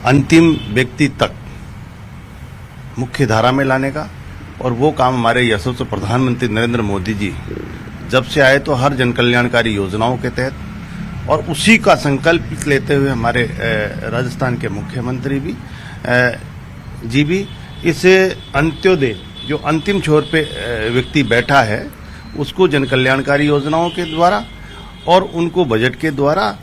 अंतिम व्यक्ति तक मुख्य धारा में लाने का, और वो काम हमारे यशस्वी प्रधानमंत्री नरेंद्र मोदी जी जब से आए तो हर जन कल्याणकारी योजनाओं के तहत, और उसी का संकल्प लेते हुए हमारे राजस्थान के मुख्यमंत्री भी इस अंत्योदय जो अंतिम छोर पे व्यक्ति बैठा है उसको जन कल्याणकारी योजनाओं के द्वारा और उनको बजट के द्वारा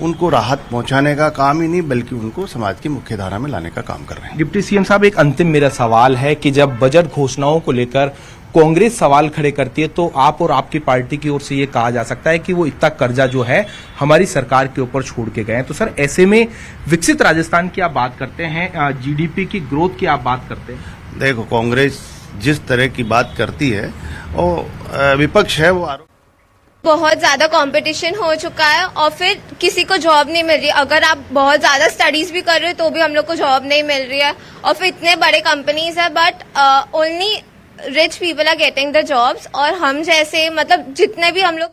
उनको राहत पहुंचाने का काम ही नहीं बल्कि उनको समाज की मुख्य धारा में लाने का काम कर रहे हैं। डिप्टी सीएम साहब, एक अंतिम मेरा सवाल है कि जब बजट घोषणाओं को लेकर कांग्रेस सवाल खड़े करती है तो आप और आपकी पार्टी की ओर से ये कहा जा सकता है कि वो इतना कर्जा जो है हमारी सरकार के ऊपर छोड़ के गए हैं। तो सर, ऐसे में विकसित राजस्थान की आप बात करते हैं, जीडीपी की ग्रोथ की आप बात करते हैं, देखो कांग्रेस जिस तरह की बात करती है वो विपक्ष है, वो बहुत ज्यादा कंपटीशन हो चुका है और फिर किसी को जॉब नहीं मिल रही। अगर आप बहुत ज्यादा स्टडीज भी कर रहे हो तो भी हम लोग को जॉब नहीं मिल रही है, और फिर इतने बड़े कंपनीज है but only rich people are getting the jobs, और हम जैसे मतलब जितने भी हम लोग।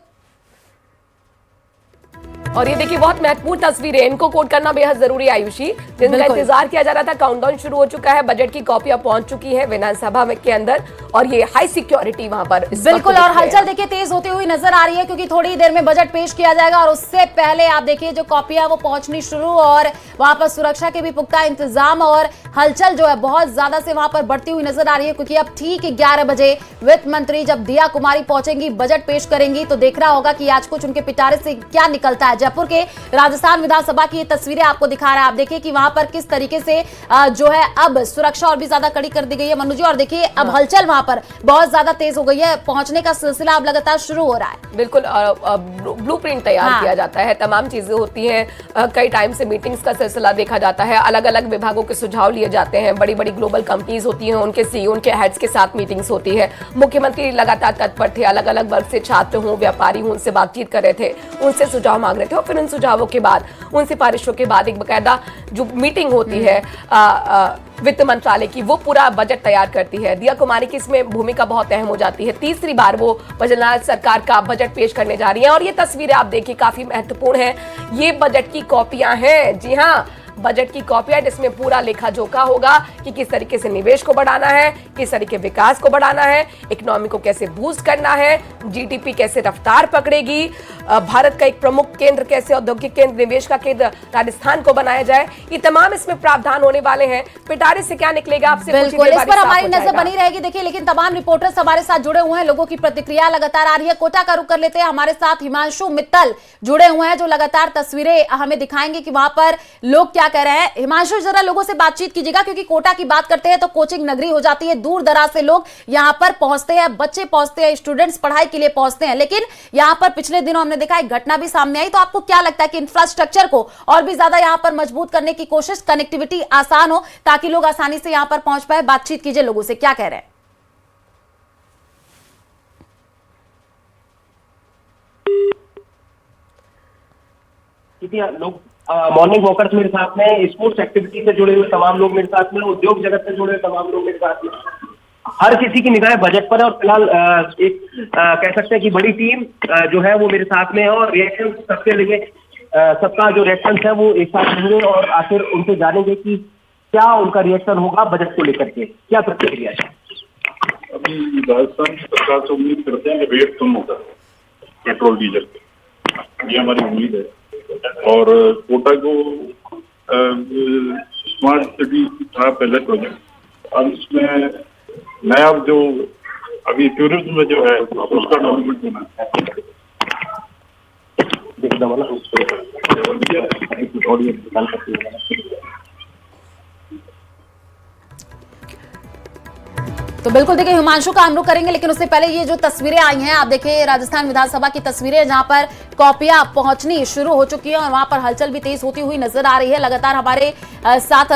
और ये देखिए बहुत महत्वपूर्ण तस्वीरें, इनको कोट करना बेहद जरूरी है आयुषी, जिनका इंतजार किया जा रहा था। काउंटडाउन शुरू हो चुका है, बजट की कॉपियां पहुंच चुकी है विधानसभा के अंदर, और ये हाई सिक्योरिटी वहां पर बिल्कुल। और हलचल देखिए तेज होती हुई नजर आ रही है क्योंकि थोड़ी देर में बजट पेश किया जाएगा और उससे पहले आप देखिए जो कॉपियां वो पहुंचनी शुरू, और वहां पर सुरक्षा के भी पुख्ता इंतजाम, और हलचल जो है बहुत ज्यादा से वहां पर बढ़ती हुई नजर आ रही है क्योंकि अब ठीक 11 बजे वित्त मंत्री जब दिया कुमारी पहुंचेंगी, बजट पेश करेंगी, तो देखना होगा कि आज कुछ उनके पिटारे से क्या निकलता है। जयपुर के राजस्थान विधानसभा की ये तस्वीरें आपको दिखा रहा है, आप देखिए कि वहां पर किस तरीके से जो है अब सुरक्षा और भी ज्यादा कड़ी कर दी गई है मनु जी, और देखिए अब हलचल वहां पर बहुत ज्यादा तेज हो गई है, पहुंचने का सिलसिला अब लगातार शुरू हो रहा है। बिल्कुल, ब्लूप्रिंट तैयार किया जाता है, तमाम चीजें होती हैं, कई टाइम से मीटिंग्स का सिलसिला देखा जाता है, अलग अलग विभागों के सुझाव लिए जाते हैं, बड़ी बड़ी ग्लोबल कंपनीज होती हैं, उनके सीईओ उनके हेड्स के साथ मीटिंग्स होती है, मुख्यमंत्री लगातार तत्पर थे, अलग अलग वर्ग से छात्र हों व्यापारी हों उनसे बातचीत कर रहे थे, उनसे सुझाव मांग रहे थे, और फिर उन सुझावों के बाद उन सिफारिशों के बाद एक बकायदा जो मीटिंग होती है वित्त मंत्रालय की, वो पूरा बजट तैयार करती है। दिया कुमारी की इसमें भूमिका बहुत अहम हो जाती है, तीसरी बार वो वजनाथ सरकार का बजट पेश करने जा रही है, और ये तस्वीरें आप देखिए काफी महत्वपूर्ण है। ये बजट की कॉपियां हैं, जी हाँ, बजट की कॉपियां, जिसमें पूरा लेखा जोखा होगा कि किस तरीके से निवेश को बढ़ाना है, किस तरीके विकास को बढ़ाना है, इकोनॉमी को कैसे बूस्ट करना है, जीडीपी कैसे रफ्तार पकड़ेगी, भारत का एक प्रमुख केंद्र कैसे औद्योगिक केंद्र, निवेश का केंद्र राजस्थान को बनाया जाए, ये तमाम इसमें प्रावधान होने वाले हैं। पिटारे से क्या निकलेगा आपसे बिल्कुल, इस पर हमारी नजर बनी रहेगी। देखिए लेकिन तमाम रिपोर्टर्स हमारे साथ जुड़े हुए हैं, लोगों की प्रतिक्रिया लगातार आ रही है। कोटा का रुख कर लेते हैं, हमारे साथ हिमांशु मित्तल जुड़े हुए हैं जो लगातार तस्वीरें हमें दिखाएंगे कि वहां पर लोग क्या कह रहे हैं। हिमांशु, जरा लोगों से बातचीत कीजिएगा क्योंकि कोटा की बात करते हैं तो कोचिंग नगरी हो जाती है, दूर दराज से लोग यहां पर पहुंचते हैं, बच्चे पहुंचते हैं, स्टूडेंट्स पढ़ाई के लिए पहुंचते हैं, लेकिन यहां पर पिछले दिनों हमने देखा एक घटना भी सामने आई। तो आपको क्या लगता है कि इंफ्रास्ट्रक्चर को और भी ज्यादा यहां पर मजबूत करने की कोशिश, कनेक्टिविटी आसान हो ताकि लोग आसानी से यहां पर पहुंच पाए? बातचीत कीजिए लोगों से, क्या कह रहे हैं? लोग मॉर्निंग वॉकर्स मेरे साथ में, स्पोर्ट्स एक्टिविटी से जुड़े हुए तमाम लोग मेरे साथ में, उद्योग जगत से जुड़े हुए तमाम लोग मेरे साथ में, हर किसी की निगाह बजट पर है। और फिलहाल एक कह सकते हैं कि बड़ी टीम जो है वो मेरे साथ में है, और रिएक्शन सबके लिए सबका जो रिएक्शन है वो एक साथ होंगे, और आखिर उनसे जानेंगे कि क्या उनका रिएक्शन होगा बजट को लेकर के, क्या प्रतिक्रिया है। अभी राजस्थान की सरकार से उम्मीद करते हैं कि रेट कम होगा पेट्रोल डीजल के, ये हमारी उम्मीद है। और कोटा को स्मार्ट सिटी था पहले प्रोजेक्ट, अब इसमें नया जो अभी टूरिज्म में जो है उसका डेवलपमेंट होना है। तो बिल्कुल देखिए हिमांशु का हम रुख करेंगे, लेकिन उससे पहले ये जो तस्वीरें आई हैं आप देखिए राजस्थान विधानसभा की तस्वीरें जहां पर कॉपियां पहुंचनी शुरू हो चुकी है और वहां पर हलचल भी तेज होती हुई नजर आ रही है। लगातार हमारे साथ